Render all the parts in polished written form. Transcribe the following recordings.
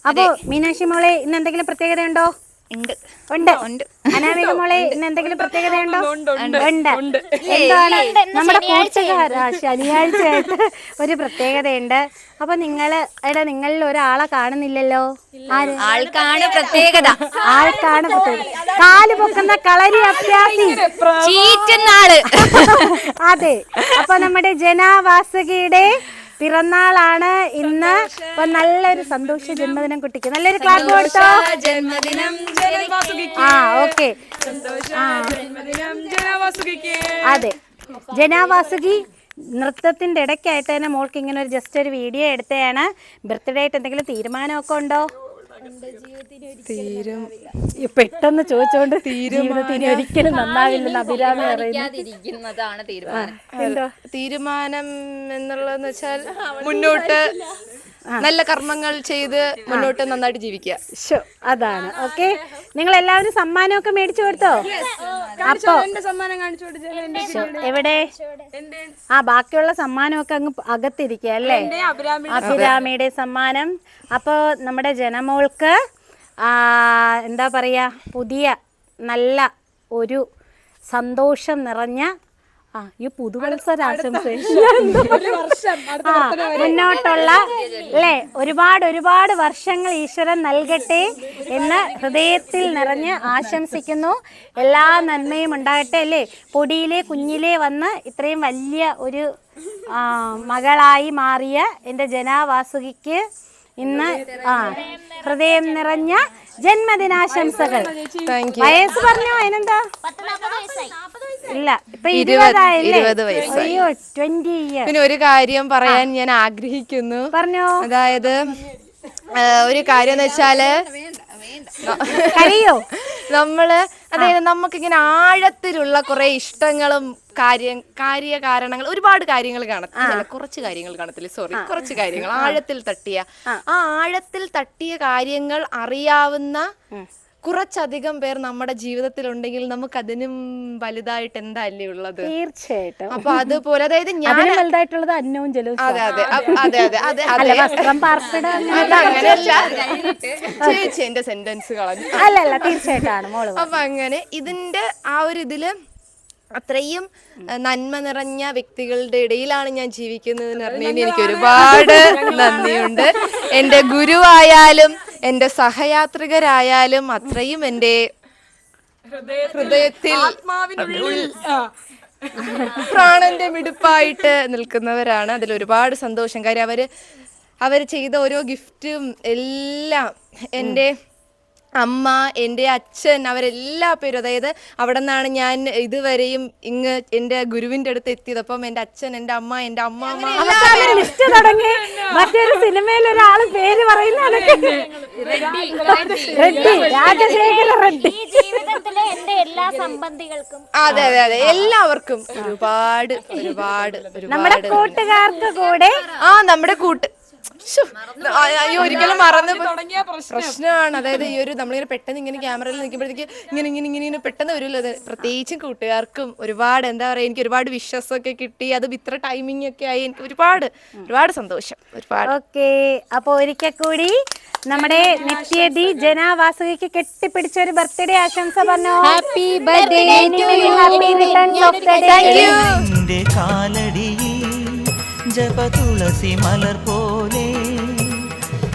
അപ്പൊ മീനാക്ഷി മോളെ ഇന്ന് എന്തെങ്കിലും പ്രത്യേകത ഉണ്ടോ? ഉണ്ട്. അനാമിക മോളെ ഇന്ന് എന്തെങ്കിലും പ്രത്യേകതയുണ്ടോ? ഉണ്ട്. എന്താണ് നമ്മുടെ കൂട്ടുകാരാ ശനിയാഴ്ചയായിട്ട് ഒരു പ്രത്യേകതയുണ്ട്. അപ്പൊ നിങ്ങളിൽ ഒരാളെ കാണുന്നില്ലല്ലോ. ആൾക്കാണ് പ്രത്യേകത. കാല് പൊക്കുന്ന കളരി അഭ്യാസി ചീറ്റുന്നാള്. അതെ. അപ്പൊ നമ്മുടെ ജനാവാസുകിയുടെ പിറന്നാളാണ് ഇന്ന്. അപ്പൊ നല്ലൊരു സന്തോഷ ജന്മദിനം കുട്ടിക്ക്. നല്ലൊരു ക്ലാപ്പ് കൊടുത്തോ. ജന്മദിനം ഓക്കെ. അതെ, ജനാവാസുകി നൃത്തത്തിന്റെ ഇടയ്ക്കായിട്ട് തന്നെ മോൾക്ക് ഇങ്ങനെ ഒരു ജസ്റ്റ് ഒരു വീഡിയോ എടുത്തതാണ്. ബർത്ത്ഡേ ആയിട്ട് എന്തെങ്കിലും തീരുമാനമൊക്കെ ഉണ്ടോ? പെട്ടെന്ന് ചോദിച്ചോണ്ട് ജീവിതത്തിന് ഒരിക്കലും നന്നാവില്ലെന്ന് അഭിരാമി പറയുന്നതാണ് തീരുമാനം എന്നുള്ളതെന്ന് വെച്ചാൽ മുന്നോട്ട് നല്ല കർമ്മങ്ങൾ ചെയ്ത് മുന്നോട്ട് നന്നായിട്ട് ജീവിക്കുക. അതാണ്. ഓക്കെ, നിങ്ങൾ എല്ലാവരും സമ്മാനമൊക്കെ മേടിച്ചു കൊടുത്തോ? അപ്പൊ എവിടെ? ബാക്കിയുള്ള സമ്മാനമൊക്കെ അങ്ങ് അകത്തിരിക്കുക അല്ലേ? അഭിരാമിയുടെ സമ്മാനം. അപ്പോൾ നമ്മുടെ ജനമോൾക്ക് എന്താ പറയാ, പുതിയ നല്ല ഒരു സന്തോഷം നിറഞ്ഞ പുതുവത്സരാശംസ മുന്നോട്ടുള്ള അല്ലേ ഒരുപാട് വർഷങ്ങൾ ഈശ്വരൻ നൽകട്ടെ എന്ന് ഹൃദയത്തിൽ നിറഞ്ഞ് ആശംസിക്കുന്നു. എല്ലാ നന്മയും ഉണ്ടാകട്ടെ അല്ലേ. പൊടിയിലെ കുഞ്ഞിലെ വന്ന് ഇത്രയും വലിയ ഒരു മകളായി മാറിയ എൻ്റെ ജനാവാസുകിക്ക് ഇന്ന് ഹൃദയം നിറഞ്ഞ ജന്മദിനാശംസകൾ. വയസ്സ് പറഞ്ഞോ? അതിനെന്താ? ഇല്ല, ഇപ്പൊ 20 വയസ്സ്. അയ്യോ, 20 years. പിന്നെ ഒരു കാര്യം പറയാൻ ഞാൻ ആഗ്രഹിക്കുന്നു. പറഞ്ഞോ. അതായത് ഒരു കാര്യം എന്ന് വെച്ചാല് അതായത് നമുക്കിങ്ങനെ ആഴത്തിലുള്ള കുറെ ഇഷ്ടങ്ങളും കാര്യകാരണങ്ങൾ ഒരുപാട് കാര്യങ്ങൾ കാണത്തില്ല. കുറച്ച് കാര്യങ്ങൾ ആഴത്തിൽ തട്ടിയ കാര്യങ്ങൾ അറിയാവുന്ന കുറച്ചധികം പേർ നമ്മുടെ ജീവിതത്തിൽ ഉണ്ടെങ്കിൽ നമുക്ക് അതിനും വലുതായിട്ട് എന്താ അല്ലേ ഉള്ളത്? തീർച്ചയായിട്ടും. അപ്പൊ അതുപോലെ അതായത് ഞാൻ വലുതായിട്ടുള്ളത് അന്നവും ജലവും. അങ്ങനെയല്ല ചേച്ചി എന്റെ സെന്റൻസ് കളഞ്ഞു. അല്ലല്ല, തീർച്ചയായിട്ടും. അപ്പൊ അങ്ങനെ ഇതിന്റെ ആ ഒരു ഇതില് അത്രയും നന്മ നിറഞ്ഞ വ്യക്തികളുടെ ഇടയിലാണ് ഞാൻ ജീവിക്കുന്നതെന്ന് പറഞ്ഞതിന് എനിക്ക് ഒരുപാട് നന്ദിയുണ്ട്. എൻ്റെ ഗുരുവായാലും എൻ്റെ സഹയാത്രികരായാലും അത്രയും എൻ്റെ ഹൃദയത്തിൽ പ്രാണന്റെ മിടുപ്പായിട്ട് നിൽക്കുന്നവരാണ്. അതിൽ ഒരുപാട് സന്തോഷം. കാര്യം അവര് ചെയ്ത ഓരോ ഗിഫ്റ്റും എല്ലാം എൻ്റെ അമ്മ, എൻ്റെ അച്ഛൻ, അവരെല്ലാ പേരും, അതായത് അവിടെ നിന്നാണ് ഞാൻ ഇതുവരെയും ഇങ്ങ് എൻ്റെ ഗുരുവിന്റെ അടുത്ത് എത്തിയത്. അപ്പം എൻ്റെ അച്ഛൻ, എൻ്റെ അമ്മ, എൻ്റെ അമ്മാമ്മ. മറ്റൊരു സിനിമയിൽ ഒരാള് പേര് പറയുന്നത് അതെ എല്ലാവർക്കും ഒരുപാട് നമ്മുടെ കൂട്ടുകാർക്ക് കൂടെ നമ്മുടെ ഒരിക്കലും മറന്നു പ്രശ്നമാണ്. അതായത് ഈ ഒരു നമ്മളിങ്ങനെ പെട്ടെന്ന് ഇങ്ങനെ ക്യാമറയിൽ നിൽക്കുമ്പോഴത്തേക്ക് ഇങ്ങനെ പെട്ടെന്ന് വരുമല്ലോ. അത് പ്രത്യേകിച്ചും കൂട്ടുകാർക്കും ഒരുപാട് എന്താ പറയാ, എനിക്ക് ഒരുപാട് വിശ്വാസമൊക്കെ കിട്ടി. അതും ഇത്ര ടൈമിംഗ് ഒക്കെ ആയി. എനിക്ക് ഒരുപാട് സന്തോഷം. ഓക്കെ, അപ്പൊ ഒരിക്കൽ കൂടി നമ്മുടെ നിത്യതി ജനാവാസുകിക്ക് കെട്ടിപ്പിടിച്ച ഒരു ബർത്ത്ഡേ ആശംസ പറഞ്ഞു. Happy birthday, happy returns of the day. ജപതുളസി മലർ പോലെ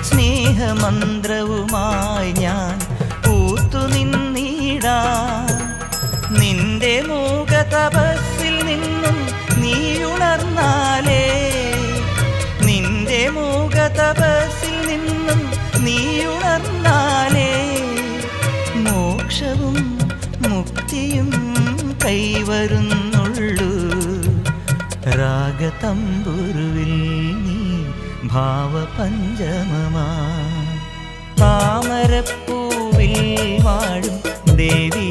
സ്നേഹമന്ത്രവുമായി ഞാൻ പൂത്തു നിന്നിടാം. നിന്റെ മൂക തപസ്സിൽ നിന്നും നീയുണർന്നാലേ, നിന്റെ മൂക തപസ്സിൽ നിന്നും നീയുണർന്നാലേ മോക്ഷവും മുക്തിയും കൈവരുന്നുള്ളൂ. രാഗതമ്പുരുവിൽ നീ ഭാവപഞ്ചമമാ, താമരപ്പൂവിൽ വാഴും ദേവി